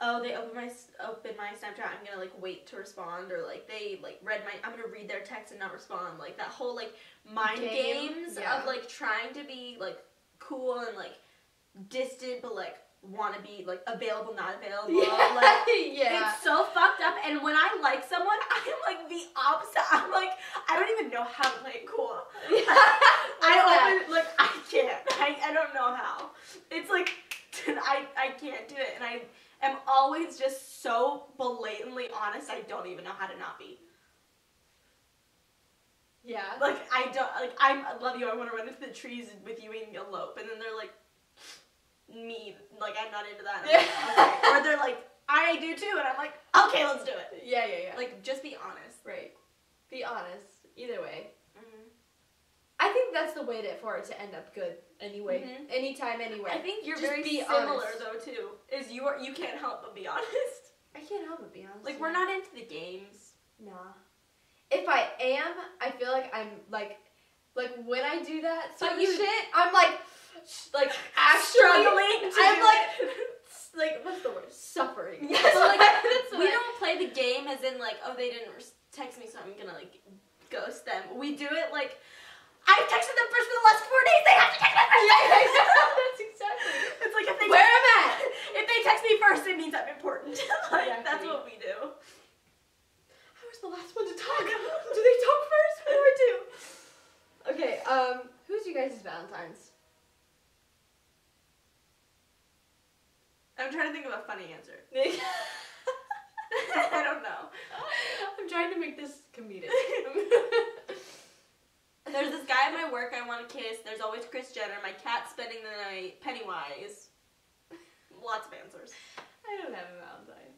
oh, they open my Snapchat, I'm gonna, like, wait to respond, or, like, they, like, I'm gonna read their text and not respond, like, that whole, like, mind games of, like, trying to be, like, cool and, like, distant, but, like, want to be, like, available, not available, like, it's so fucked up, and when I like someone, I'm, like, the opposite. I'm, like, I don't even know how to play it cool. I can't. I don't know how. It's, like, I can't do it, and I am always just so blatantly honest, I don't even know how to not be. Yeah. Like, I don't, like, I love you, I want to run into the trees with you and elope, and then they're like, me, like, I'm not into that. Okay. Or they're like, I do too, and I'm like, okay, let's do it. Yeah. Like, just be honest. Right. Be honest. Either way. Mm-hmm. I think that's the way for it to end up good anyway. Mm-hmm. Anytime, anywhere. I think you're just very be similar, honest. though, too. Is you can't help but be honest. I can't help but be honest. Like, we're not into the games. Nah. If I am, I feel like I'm, like when I do that sort of shit, I'm, like Struggling to I'm, do like, what's the word? Suffering. Yeah, so, like, we don't play the game as in, like, oh, they didn't text me, so I'm gonna, like, ghost them. We do it, like, I've texted them first for the last 4 days, they have to text me first! That's exactly. It's like, if they Where I'm at! If they text me first, it means I'm important. Like, Exactly. that's what we do. I was the last one to talk. Do they talk first? What do I do? Okay, who's you guys' Valentine's? I'm trying to think of a funny answer. I don't know. I'm trying to make this comedic. There's this guy at my work I want to kiss. There's always Kris Jenner. My cat's spending the night. Pennywise. Lots of answers. I don't have a Valentine.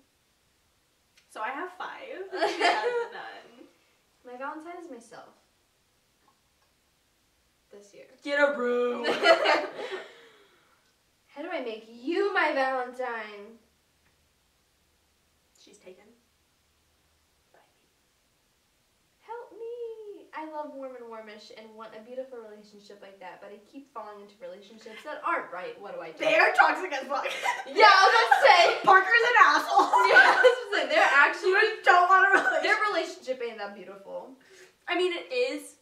So I have 5. She has none. My Valentine is myself. This year. Get a room. How do I make you my Valentine? She's taken. By me. Help me! I love warm and warmish and want a beautiful relationship like that, but I keep falling into relationships that aren't right. What do I do? They're toxic as fuck. Yeah, I was about to say. Parker's an asshole. Yeah, I was about to say, they're actually. You don't want a relationship. Their relationship ain't that beautiful. I mean, it is.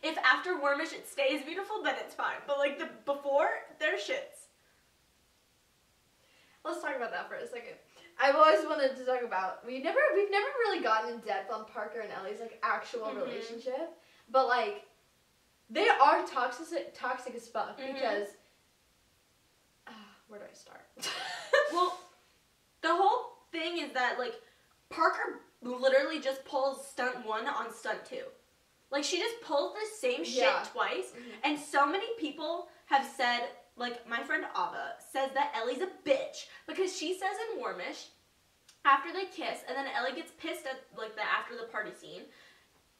If after warmish it stays beautiful, then it's fine. But, like, the before, they're shits. Let's talk about that for a second. I've always wanted to talk about we've never really gotten in depth on Parker and Ellie's like actual relationship, but like they are toxic as fuck because where do I start? Well, the whole thing is that like Parker literally just pulls stunt 1 on stunt 2. Like she just pulls the same shit twice, and so many people have said. Like, my friend Ava says that Ellie's a bitch because she says in Warmish, after they kiss, and then Ellie gets pissed at, like, the after the party scene,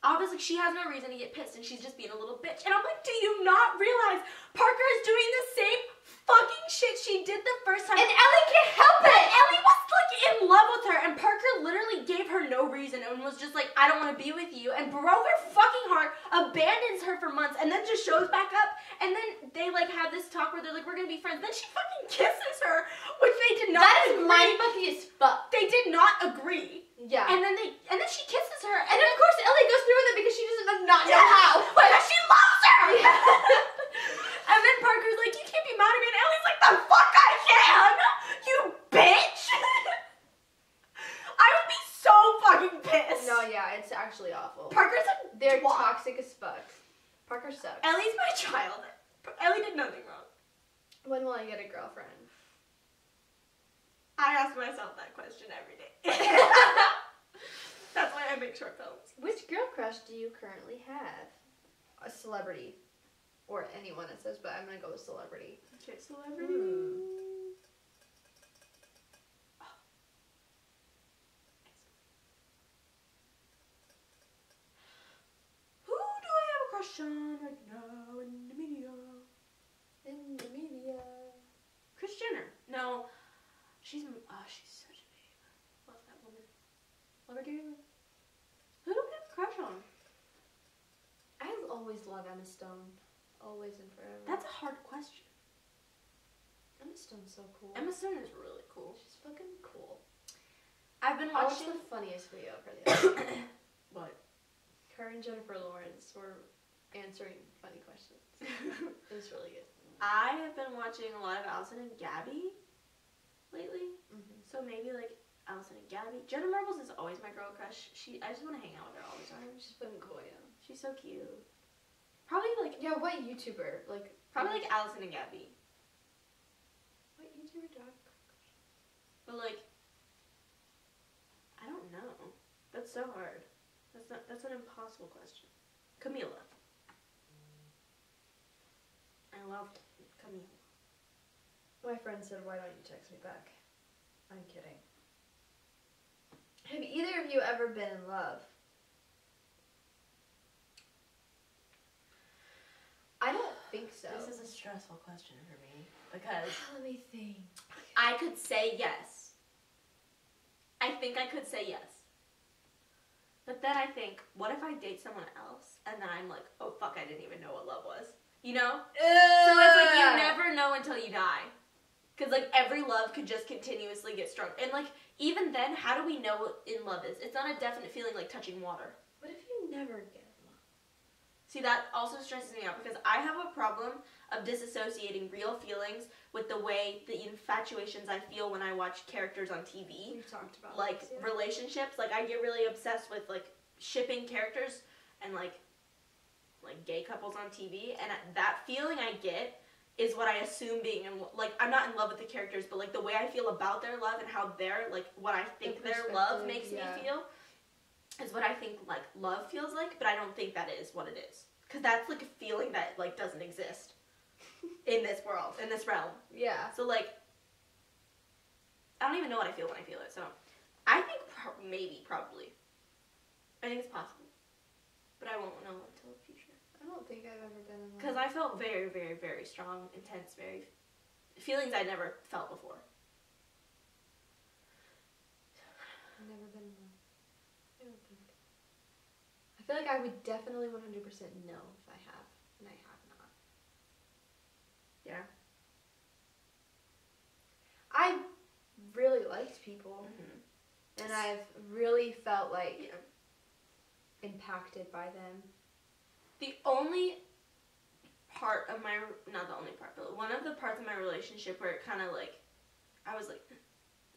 Ava's like, she has no reason to get pissed, and she's just being a little bitch. And I'm like, do you not realize Parker is doing the same fucking shit she did the first time? And Ellie can't help it! Ellie was, like, in love with her, and Parker literally gave her no reason and was just like, I don't want to be with you, and broke her fucking heart, abandons her for months, and then just shows back up, and then they, like, have this talk where they're like, we're gonna be friends. Then she fucking kisses her, which they did not agree. That is mind-fucking as fuck. They did not agree. Yeah. And then she kisses her, and of course Ellie goes through with it because she doesn't know how. Because she loves her! Yeah. And then Parker's like, you can't be mad at me, and Ellie's like, the fuck I can! You bitch! I would be so fucking pissed. No, yeah, it's actually awful. Parker's They're twat. toxic as fuck. Parker sucks. Ellie's my child. Ellie did nothing wrong. When will I get a girlfriend? I ask myself that question every day. That's why I make short films. Which girl crush do you currently have? A celebrity. Or anyone it says, but I'm gonna go with celebrity. Okay, celebrity. Who do I have a crush on right now in the media? In the media. Kris Jenner. No. She's such a babe. Love that woman. Love her too. Who do we have a crush on? I always love Emma Stone. Always and forever. That's a hard question. Emma Stone's so cool. Emma Stone is really cool. She's fucking I've been I watched watching. the funniest video of her the other day. What? Her and Jennifer Lawrence were answering funny questions. It was really good. I have been watching a lot of Allison and Gabby lately. Mm-hmm. So maybe like Allison and Gabby. Jenna Marbles is always my girl crush. I just want to hang out with her all the time. She's been cool, yeah. She's so cute. Probably like Yeah, what YouTuber? probably like Allison and Gabby. What YouTuber do I have? But like I don't know. That's so hard. That's an impossible question. Camila. I love Camila. My friend said, "Why don't you text me back?" I'm kidding. Have either of you ever been in love? I don't think so. This is a stressful question for me because Let me think. I could say yes. I think I could say yes. But then I think, what if I date someone else and then I'm like, oh fuck, I didn't even know what love was. You know? So it's like you never know until you die. Because like every love could just continuously get strong. And like even then, how do we know what in love is? It's not a definite feeling like touching water. What if you never get in love? See, that also stresses me out because I have a problem of disassociating real feelings with the way the infatuations I feel when I watch characters on TV. We've talked about Like this, yeah. relationships. Like I get really obsessed with like shipping characters and like gay couples on TV, and that feeling I get is what I assume being in, like, I'm not in love with the characters, but like the way I feel about their love and how they're like what I think their love makes me feel is what I think like love feels like, but I don't think that is what it is, because that's like a feeling that like doesn't exist in this world, in this realm. Yeah. So like I don't even know what I feel when I feel it. So I think probably I think it's possible, but I won't know until the future. I don't think I've ever been in love. Because I felt very, very, very strong, intense, very feelings I never felt before. I've never been in love. I don't think. I feel like I would definitely 100% know if I have, and I have not. Yeah. I really liked people, Mm-hmm. and I've really felt like Yeah. impacted by them. The only part of my, not the only part, but one of the parts of my relationship where it kind of like, I was like,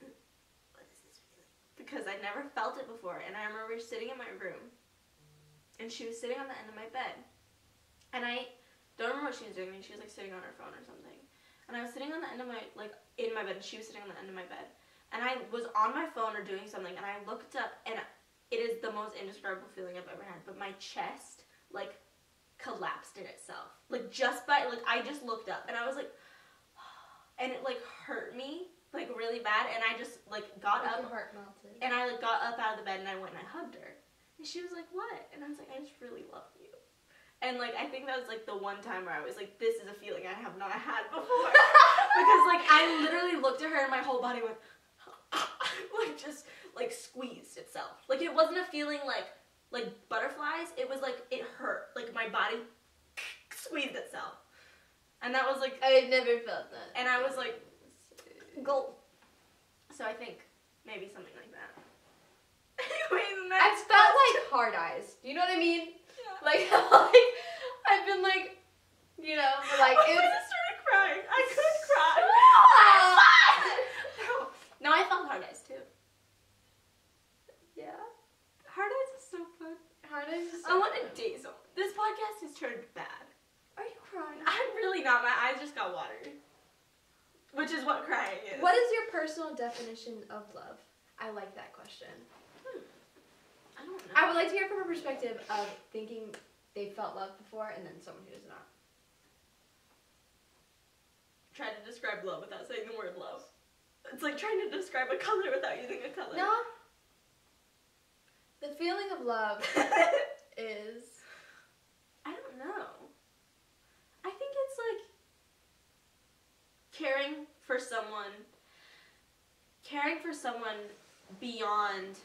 what is this feeling? Because I never felt it before. And I remember sitting in my room, and she was sitting on the end of my bed. And I don't remember what she was doing. She was like sitting on her phone or something. And I was sitting on the end of my, like in my bed, and she was sitting on the end of my bed. And I was on my phone or doing something, and I looked up, and it is the most indescribable feeling I've ever had. But my chest, like, collapsed in itself. Like, just by, like, I just looked up, and I was like, and it, like, hurt me, like, really bad, and I just, like, got Like up, your heart melted. and I, like, got up out of the bed, and I went and I hugged her. And she was like, what? And I was like, I just really love you. And, like, I think that was, like, the one time where I was like, this is a feeling I have not had before. Because, like, I literally looked at her, and my whole body went, like, just, like, squeezed itself. Like, it wasn't a feeling, like butterflies, it was like, it hurt. Like, my body squeezed itself. And that was like, I've never felt that. and I was like, go. So I think maybe something like that. Anyways, I've next felt question. like hard eyes. Do you know what I mean? Yeah. Like, I've been like, you know, like, I it's... just started crying. I could cry. No, I felt hard eyes too. Yeah. Hard eyes is so fun. Hard eyes is I want to date someone. This podcast has turned bad. Are you crying? I'm really not. My eyes just got watery. Which is what crying is. What is your personal definition of love? I like that question. I don't know. I would like to hear from a perspective of thinking they felt love before and then someone who does not. Try to describe love without saying the word love. It's like trying to describe a color without using a color. No. The feeling of love is... I don't know. I think it's like caring for someone beyond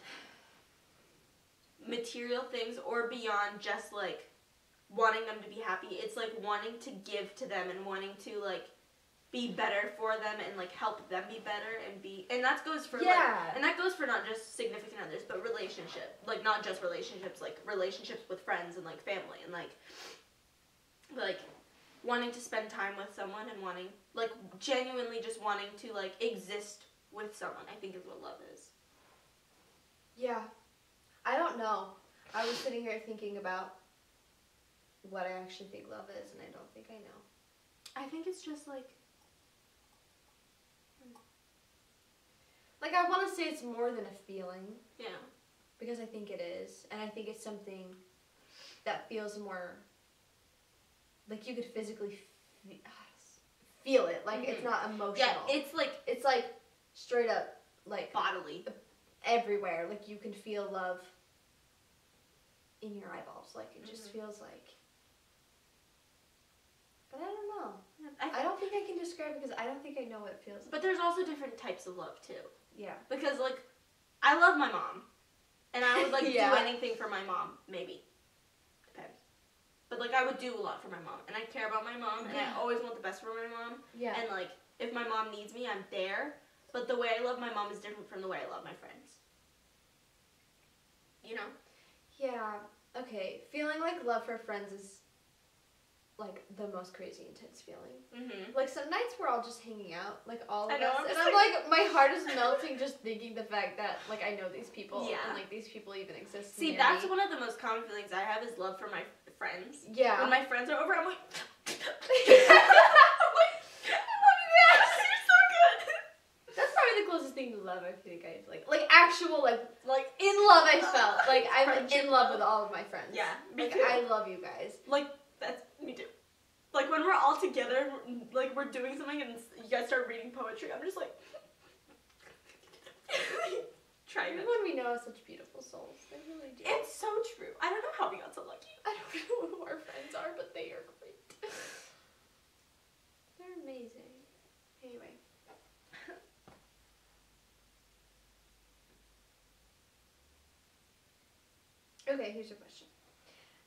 material things or beyond just like wanting them to be happy. It's like wanting to give to them and wanting to like be better for them and like help them be better and that goes for and that goes for not just significant others but like not just relationships, like relationships with friends and like family and like wanting to spend time with someone and wanting like genuinely just wanting to like exist with someone, I think is what love is. Yeah. I don't know. I was sitting here thinking about what I actually think love is, and I don't think I know. I think it's just like I want to say it's more than a feeling. Yeah. Because I think it is. And I think it's something that feels more like you could physically feel it. Like it's not emotional. Yeah, it's like straight up like bodily. Everywhere. Like you can feel love in your eyeballs. Like it just feels like. But I don't know. I don't think I can describe it because I don't think I know what it feels like. But there's also different types of love too. Yeah. Because like I love my mom. And I would like Yeah. do anything for my mom, maybe. Depends. But like I would do a lot for my mom. And I care about my mom and I always want the best for my mom. Yeah. And like if my mom needs me, I'm there. But the way I love my mom is different from the way I love my friends. You know? Yeah. Okay. Feeling like love for friends is like the most crazy intense feeling. Mm-hmm. Like some nights we're all just hanging out, like all of I know, us, I'm and just I'm like my heart is melting just thinking the fact that like I know these people Yeah. and like these people even exist. See, near that's me. one of the most common feelings I have is love for my friends. Yeah. When my friends are over, I'm like, I love you guys. You're so good. That's probably the closest thing to love I think I've like actual like in love I felt like I'm Friendship in love with all of my friends. Yeah, me like too. I love you guys. Like that's me too. Like when we're all together, like we're doing something and you guys start reading poetry, I'm just like trying to. Everyone we know is such beautiful souls. They really do. It's so true. I don't know how we got so lucky. I don't know who our friends are, but they are great. They're amazing. Anyway. Okay, here's a question.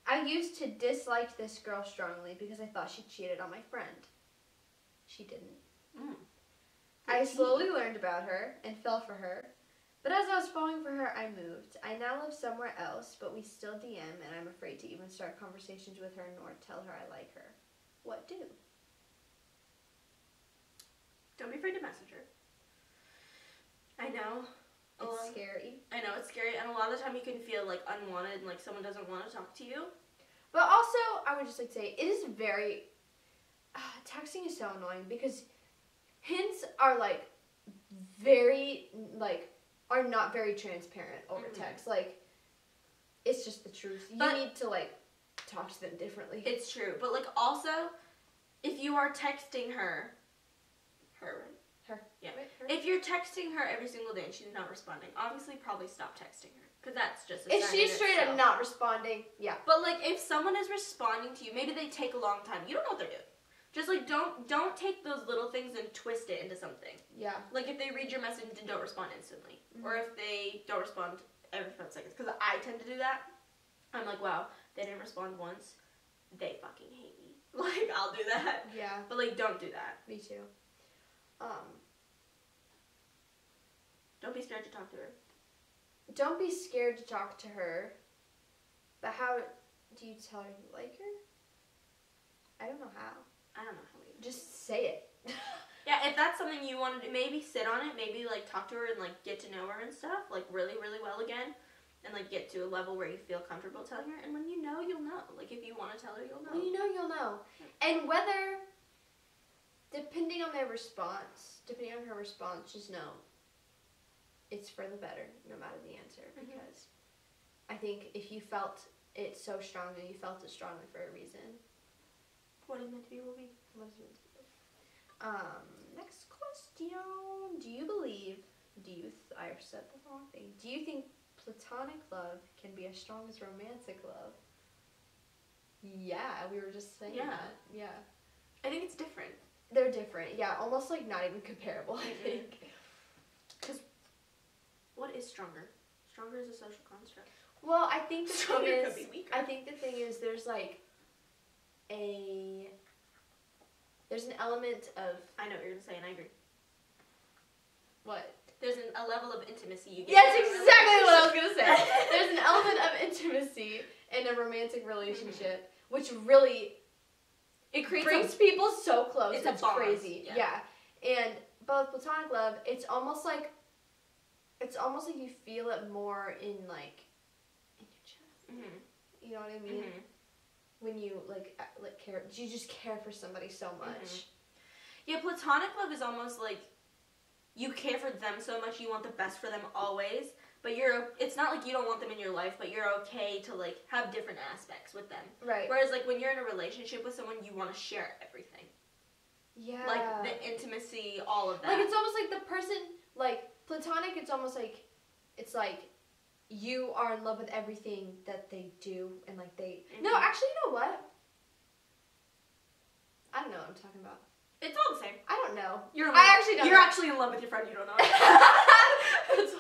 I used to dislike this girl strongly because I thought she cheated on my friend. She didn't. I slowly learned about her and fell for her. But as I was falling for her, I moved. I now live somewhere else, but we still DM, and I'm afraid to even start conversations with her nor tell her I like her. What do? Don't be afraid to message her. I know. It's scary. I know, it's scary, and a lot of the time you can feel like unwanted and like someone doesn't want to talk to you. But also, I would just like to say, it is very... texting is so annoying because hints are like very, like, are not very transparent over text. Like, it's just the truth. You need to, like, talk to them differently. It's true. But, like, also, if you are texting her. Yeah. Right, her. If you're texting her every single day and she's not responding, obviously probably stop texting her. Because that's just a If sign she's in straight itself. up not responding, yeah. But, like, if someone is responding to you, maybe they take a long time. You don't know what they're doing. Just, like, don't take those little things and twist it into something. Yeah. Like, if they read your message and don't respond instantly. Or if they don't respond every 5 seconds. Because I tend to do that. I'm like, wow, they didn't respond once. They fucking hate me. Like, I'll do that. Yeah. But, like, don't do that. Me too. Don't be scared to talk to her. Don't be scared to talk to her. But how do you tell her you like her? I don't know how. I don't know how we Just say it. Yeah, if that's something you want to do, maybe sit on it. Maybe, like, talk to her and, like, get to know her and stuff. Like, really, really well again. And, like, get to a level where you feel comfortable telling her. And when you know, you'll know. Like, if you want to tell her, you'll know. When you know, you'll know. And whether, depending on their response, depending on her response, just know it's for the better, no matter the answer. Because I think if you felt it so strongly, you felt it strongly for a reason. What is meant to be will be. What is meant to be? Next question. Do you believe, I said the wrong thing. Do you think platonic love can be as strong as romantic love? Yeah, we were just saying that. Yeah. I think it's different. They're different. Yeah, almost like not even comparable, I think. Because what is stronger? Stronger is a social construct. Well, I think the Stronger thing could is, be weaker. I think the thing is there's like a there's an element of I know what you're gonna say, and I agree. what? There's a level of intimacy you get. Yes, exactly what I was gonna say. There's an element of intimacy in a romantic relationship, which really It creates brings people so close. It's a bond. crazy. Yeah. And but with platonic love, it's almost like you feel it more in like in your chest. Mm-hmm. You know what I mean? Mm-hmm. When you like care, you just care for somebody so much. Mm-hmm. Yeah, platonic love is almost like you care for them so much, you want the best for them always, but it's not like you don't want them in your life, but you're okay to like have different aspects with them. Right. Whereas like when you're in a relationship with someone, you want to share everything. Yeah. Like the intimacy, all of that. Like it's almost like the person, like platonic, it's almost like, it's like you are in love with everything that they do and like they, no, actually, you know what? I don't know what I'm talking about. It's all the same. I don't know. You're actually in love with your friend, you don't know. That's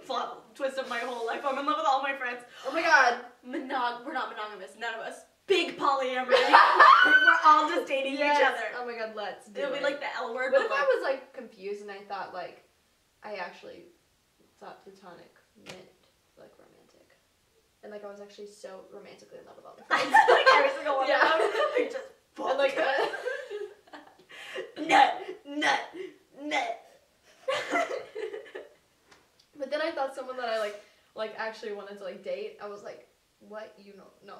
plot twist of my whole life. I'm in love with all my friends. Oh my god. We're not monogamous, none of us. Big polyamory. We're all just dating each other. Oh my god, let's do It'll it. be like the L word. What if I was like confused and I thought like, I actually thought platonic meant like romantic. And like I was actually so romantically in love with all my friends. like every single one of them. They just fuck. And like, nut. but then I thought someone that I like actually wanted to like date. I was like, what? You know, no.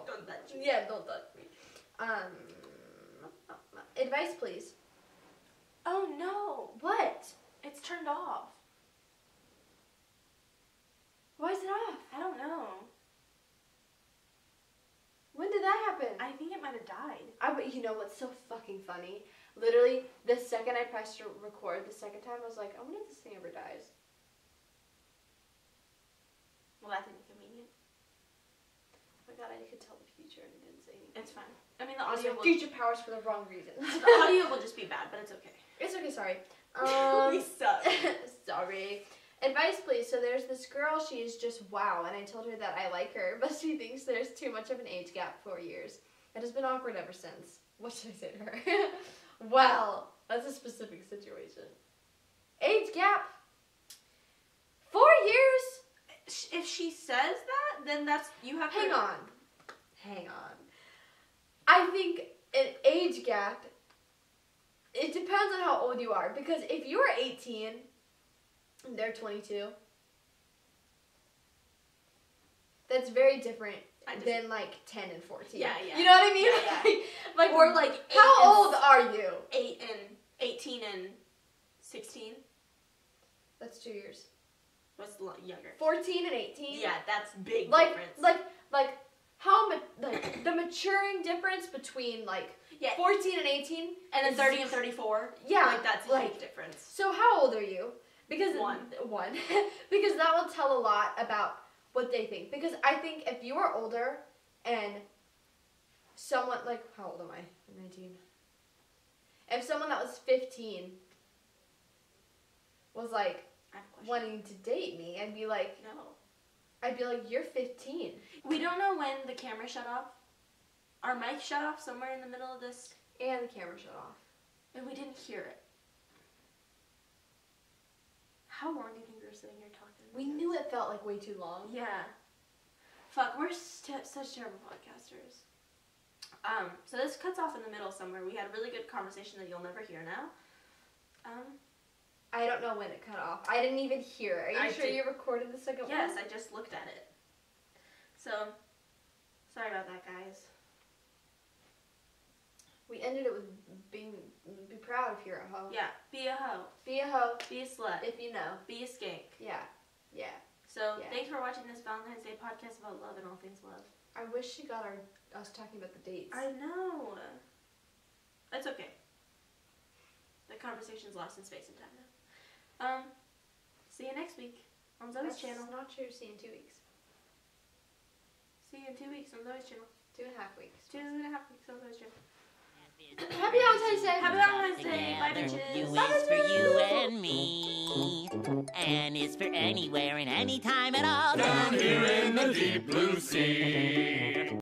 Don't touch me. Yeah, don't touch me. Advice, please. Oh no, What? it's turned off. Why is it off? I don't know. When did that happen? I think it might have died. But you know what's so fucking funny? Literally, the second I pressed record, the second time, I was like, I wonder if this thing ever dies. Well, that's inconvenient. Oh my god, I could tell the future and it didn't say anything. It's fine. I mean, the audio will... Future powers for the wrong reasons. The audio will just be bad, but it's okay. It's okay, sorry. We suck. Sorry. Advice, please. So there's this girl, she is just wow, and I told her that I like her, but she thinks there's too much of an age gap, 4 years. It has been awkward ever since. What should I say to her? Well, that's a specific situation. Age gap? 4 years? If she says that, then that's... You have to... Hang on. I think an age gap, it depends on how old you are, because if you're 18 and they're 22, that's very different than like 10 and 14. Yeah. You know what I mean? Yeah. Like, or like how old are you? 18 and 16. That's 2 years. What's younger? 14 and 18. Yeah, that's big like, difference. Like how like the maturing difference between like 14 and 18 and then 30 and 34. Yeah, like that's a huge difference. So how old are you? Because one. Because that will tell a lot about what they think. Because I think if you are older and someone like, how old am I? I'm 19. If someone that was 15 was like wanting to date me, I'd be like, no. I'd be like, you're 15. We don't know when the camera shut off. Our mic shut off somewhere in the middle of this. And the camera shut off. And we didn't hear it. How long do you think we were sitting here talking? We knew it felt like way too long. Yeah. Fuck, we're such terrible podcasters. So this cuts off in the middle somewhere. We had a really good conversation that you'll never hear now. I don't know when it cut off. I didn't even hear it. Are you sure you recorded the second one? Yes, I just looked at it. So, sorry about that, guys. We ended it with be proud if you're a hoe. Yeah, be a hoe. Be a hoe. Be a slut. If you know. Be a skank. Yeah. So, thanks for watching this Valentine's Day podcast about love and all things love. I wish she got us talking about the dates. I know. That's okay. The conversation's lost in space and time now. See you next week on Zoe's channel. That's not true. See you in 2 weeks. See you in 2 weeks on Zoe's channel. 2.5 weeks. 2.5 weeks on Zoe's channel. Happy Valentine's Day! Happy Valentine's Day! Bye, bitches! You is for you and me, and it's for anywhere and anytime at all. Down here in the deep blue sea.